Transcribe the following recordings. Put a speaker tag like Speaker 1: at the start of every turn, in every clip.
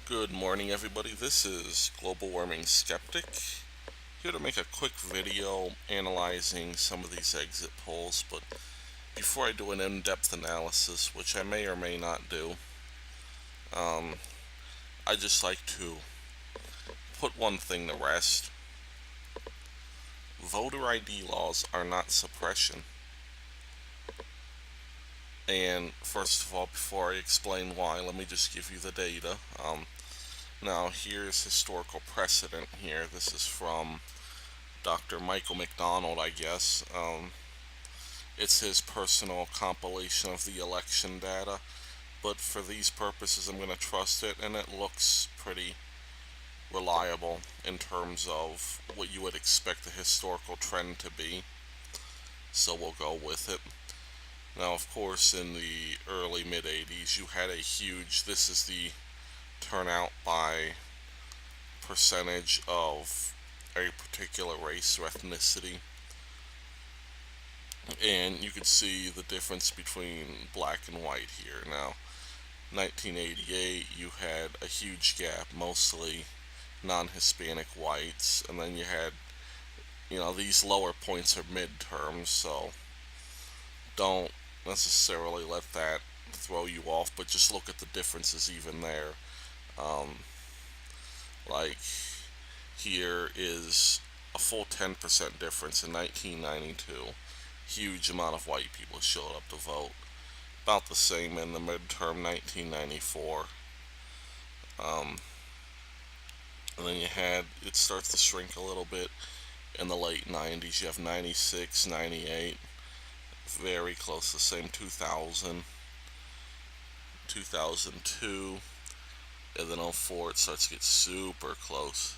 Speaker 1: Good morning, everybody. This is Global Warming Skeptic, here to make a quick video analyzing some of these exit polls. But before I do an in-depth analysis, which I may or may not do, um, I just like to put one thing to rest. Voter ID laws are not suppression. And first of all, before I explain why, let me just give you the data. Now, here's historical precedent here. This is from Dr. Michael McDonald, I guess. It's his personal compilation of the election data, but for these purposes, I'm going to trust it, and it looks pretty reliable in terms of what you would expect the historical trend to be. So we'll go with it. Now, of course, in the early mid 80s, you had a huge, this is the turnout by percentage of a particular race or ethnicity. And you can see the difference between black and white here. Now, 1988, you had a huge gap, mostly non-Hispanic whites, and then you had, these lower points are midterms, so don't necessarily let that throw you off, but just look at the differences even there. Um, like, here is a full 10% difference in 1992. Huge amount of white people showed up to vote. About the same in the midterm 1994. Um, and then it starts to shrink a little bit in the late 90s. You have 96, 98, very close to the same, 2000, 2002, and then 04 it starts to get super close.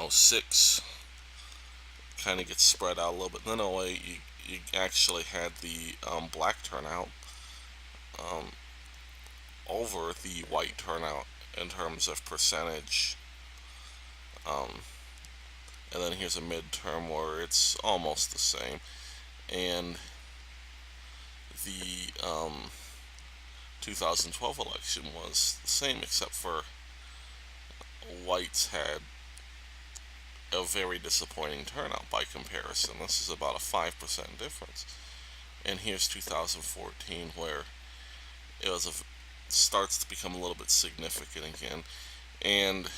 Speaker 1: 06 kind of gets spread out a little bit. Then 08 you actually had the black turnout um, over the white turnout in terms of percentage. Um, and then here's a midterm where it's almost the same. And the 2012 election was the same, except for whites had a very disappointing turnout by comparison. This is about a 5% difference. And here's 2014, where it starts to become a little bit significant again. And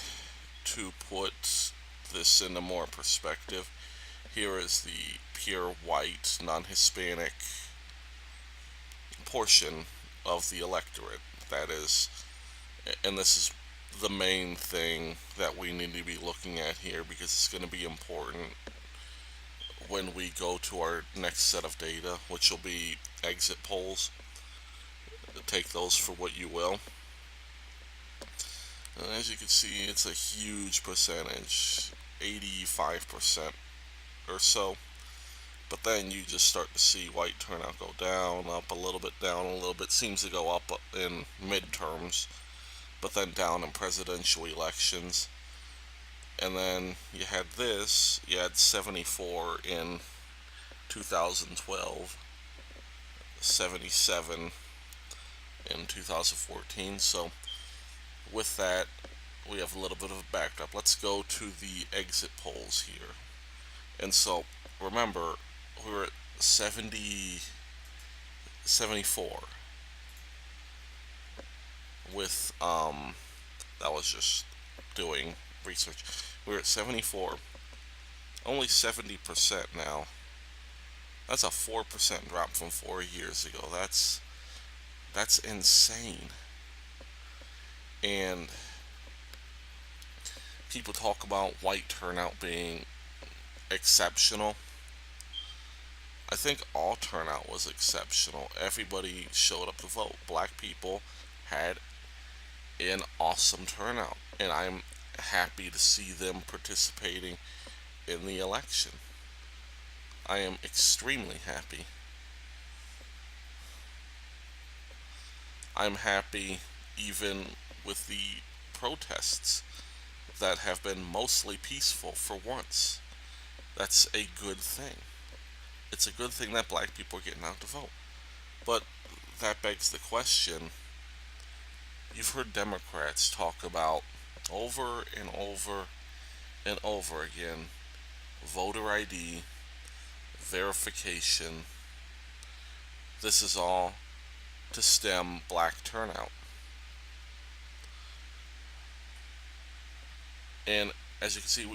Speaker 1: to put this into more perspective, here is the pure white, non-Hispanic portion of the electorate. That is, and this is the main thing that we need to be looking at here, because it's going to be important when we go to our next set of data, which will be exit polls. Take those for what you will. And as you can see, it's a huge percentage, 85% or so. But then you just start to see white turnout go down, up a little bit, down a little bit. Seems to go up in midterms, but then down in presidential elections. And then you had 74 in 2012, 77 in 2014. So with that, we have a little bit of a backdrop. Let's go to the exit polls here. And so remember, we're at 74 with that was just doing research. We're at 74, only 70% now. That's a 4% drop from 4 years ago. That's insane. And people talk about white turnout being exceptional. I think all turnout was exceptional. Everybody showed up to vote. Black people had an awesome turnout, and I'm happy to see them participating in the election. I am extremely happy. I'm happy even with the protests that have been mostly peaceful for once. That's a good thing. It's a good thing that black people are getting out to vote. But that begs the question, you've heard Democrats talk about over and over and over again voter ID, verification. This is all to stem black turnout. And as you can see,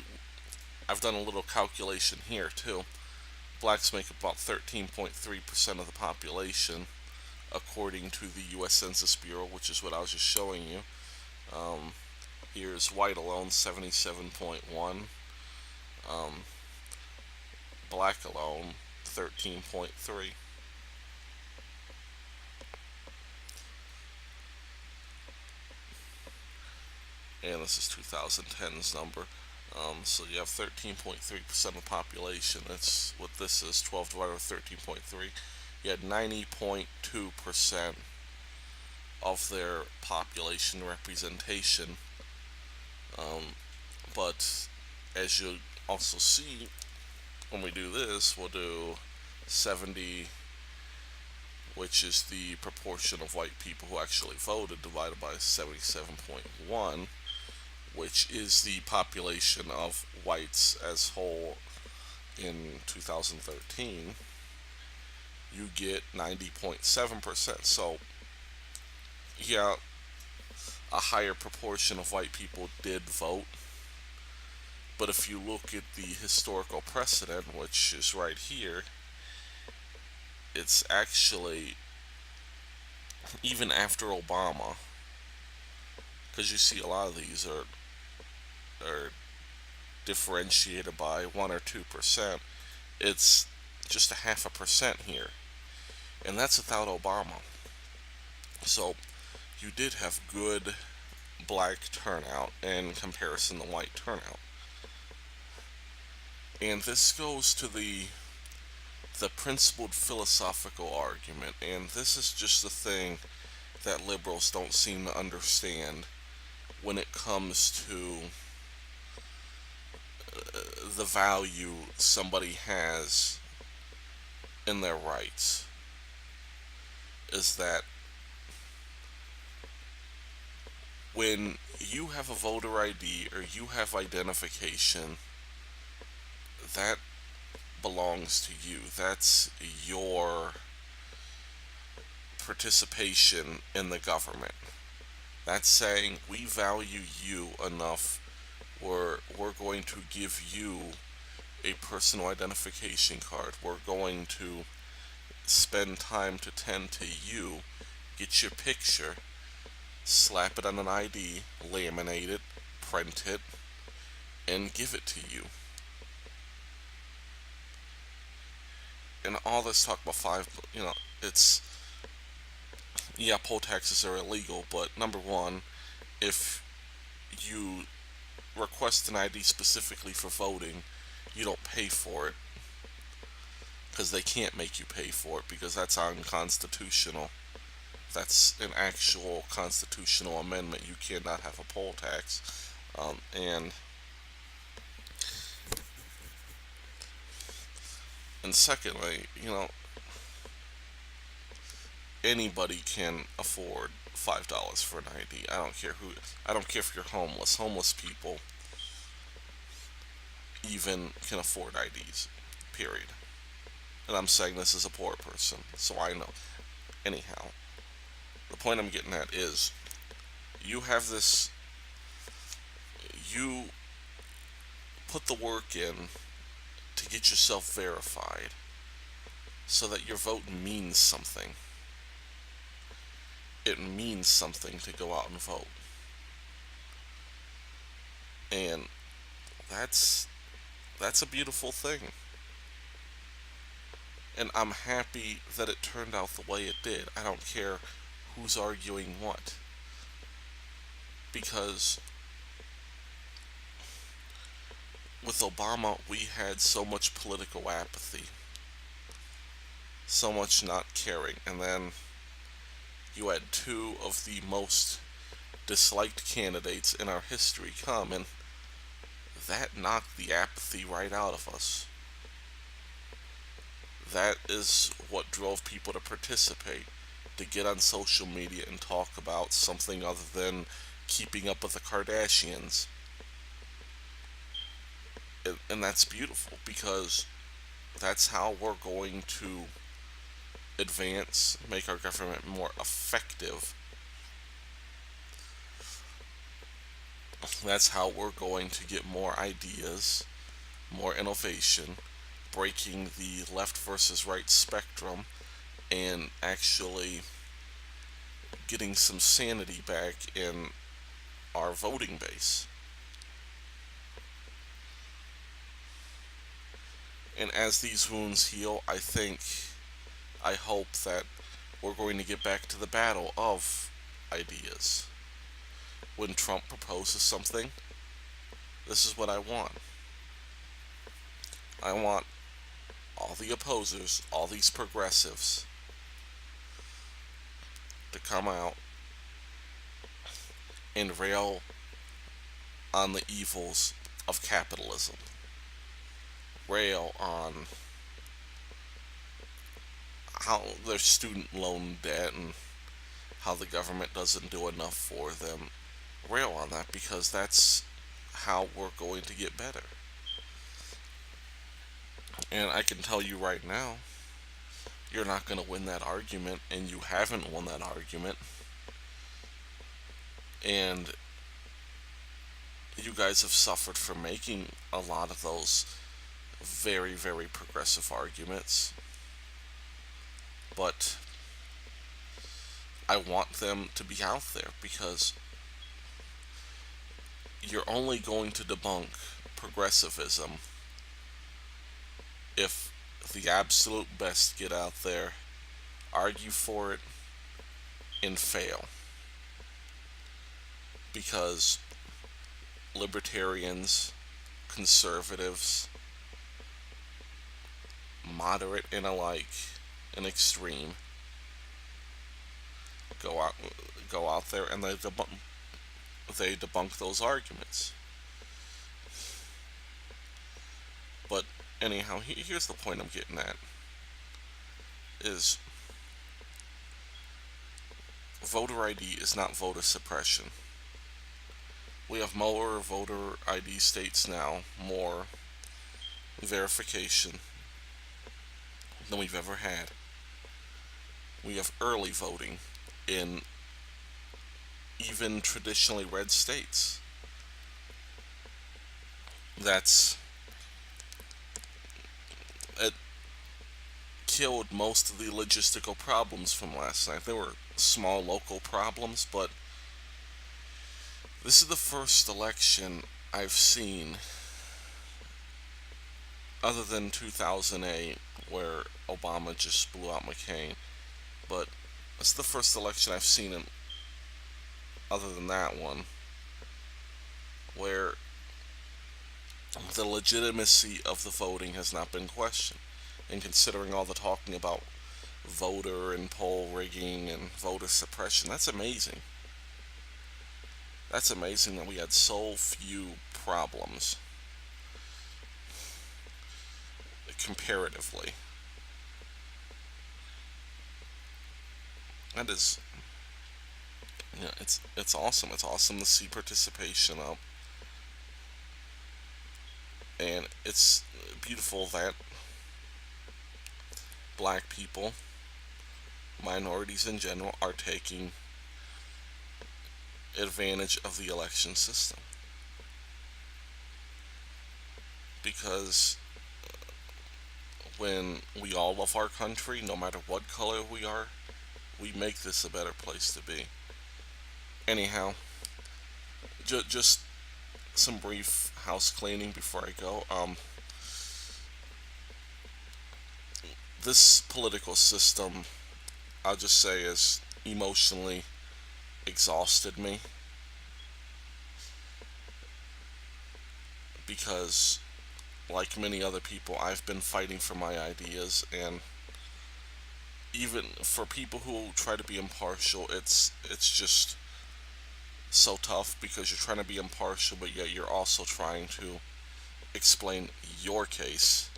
Speaker 1: I've done a little calculation here too. Blacks make about 13.3% of the population, according to the U.S. Census Bureau, which is what I was just showing you. Um, Here's white alone, 77.1. Um, Black alone, 13.3. And this is 2010's number. So you have 13.3% of the population. That's what this is, 12 divided by 13.3. You had 90.2% of their population representation. But as you also see, when we do this, we'll do 70, which is the proportion of white people who actually voted, divided by 77.1, which is the population of whites as whole in 2013. You get 90.7%. So, yeah, a higher proportion of white people did vote. But if you look at the historical precedent, which is right here, it's actually, even after Obama, because you see a lot of these are differentiated by 1 or 2%, it's just a half a percent here. And that's without Obama. So you did have good black turnout in comparison to white turnout. And this goes to the principled philosophical argument, and this is just the thing that liberals don't seem to understand when it comes to the value somebody has in their rights, is that when you have a voter ID or you have identification, that belongs to you. That's your participation in the government. That's saying we value you enough, or we're going to give you a personal identification card. We're going to spend time to tend to you, get your picture, slap it on an ID, laminate it, print it, and give it to you. And all this talk about it's, yeah, poll taxes are illegal, but number one, if you request an ID specifically for voting, you don't pay for it, because they can't make you pay for it, because that's unconstitutional. That's an actual constitutional amendment. You cannot have a poll tax. And secondly, anybody can afford $5 for an ID. I don't care who. I don't care if you're homeless. Homeless people even can afford IDs. Period. And I'm saying this as a poor person, so I know. Anyhow, the point I'm getting at is, you have this. You put the work in to get yourself verified, so that your vote means something. It means something to go out and vote. And that's a beautiful thing. And I'm happy that it turned out the way it did. I don't care who's arguing what. Because with Obama, we had so much political apathy, so much not caring, and then you had two of the most disliked candidates in our history come, and that knocked the apathy right out of us. That is what drove people to participate. to get on social media and talk about something other than keeping up with the Kardashians. And that's beautiful because that's how we're going to advance, make our government more effective. That's how we're going to get more ideas, more innovation, breaking the left versus right spectrum, and actually getting some sanity back in our voting base. And as these wounds heal, I hope that we're going to get back to the battle of ideas. When Trump proposes something, this is what I want. I want all the opposers, all these progressives, to come out and rail on the evils of capitalism, rail on how their student loan debt and how the government doesn't do enough for them. Rail on that because that's how we're going to get better. And I can tell you right now, you're not going to win that argument, and you haven't won that argument. And you guys have suffered from making a lot of those very, very progressive arguments. But I want them to be out there because you're only going to debunk progressivism if the absolute best get out there, argue for it, and fail. Because libertarians, conservatives, moderate and alike, and extreme go out go out there and they debunk those arguments. But anyhow, here's the point I'm getting at: is voter ID is not voter suppression. We have more voter ID states now, more verification than we've ever had. We have early voting in even traditionally red states. That's it killed most of the logistical problems from last night. There were small local problems, but this is the first election I've seen, other than 2008, where Obama just blew out McCain. But it's the first election I've seen, other than that one, where the legitimacy of the voting has not been questioned. And considering all the talking about voter and poll rigging and voter suppression, that's amazing. That's amazing that we had so few problems comparatively. That is, it's awesome. It's awesome to see participation up, and it's beautiful that black people, minorities in general, are taking advantage of the election system. Because when we all love our country, no matter what color we are, we make this a better place to be. Anyhow, just some brief house cleaning before I go. This political system, I'll just say, is emotionally exhausted me because, like many other people, I've been fighting for my ideas, and even for people who try to be impartial, it's just so tough because you're trying to be impartial, but yet you're also trying to explain your case.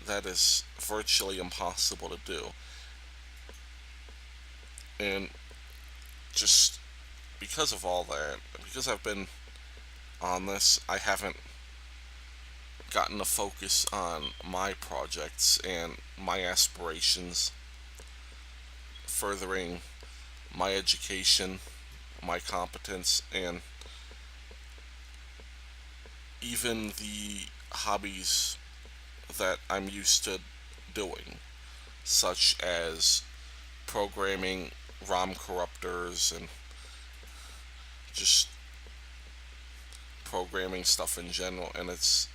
Speaker 1: That is virtually impossible to do. And just because of all that, because I've been on this, I haven't gotten to focus on my projects and my aspirations, furthering my education, my competence, and even the hobbies that I'm used to doing, such as programming ROM corruptors and just programming stuff in general. And it's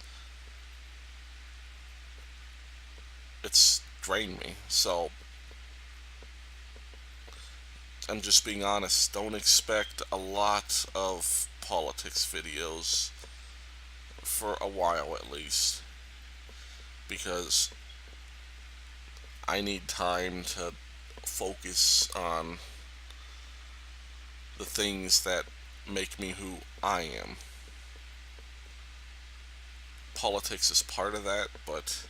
Speaker 1: drained me. So I'm just being honest. Don't expect a lot of politics videos for a while at least, because I need time to focus on the things that make me who I am. Politics is part of that, but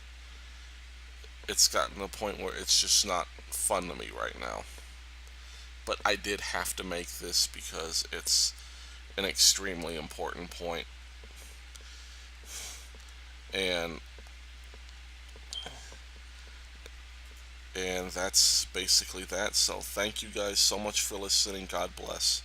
Speaker 1: it's gotten to a point where it's just not fun to me right now. But I did have to make this because it's an extremely important point, and and that's basically that. So thank you guys so much for listening. God bless.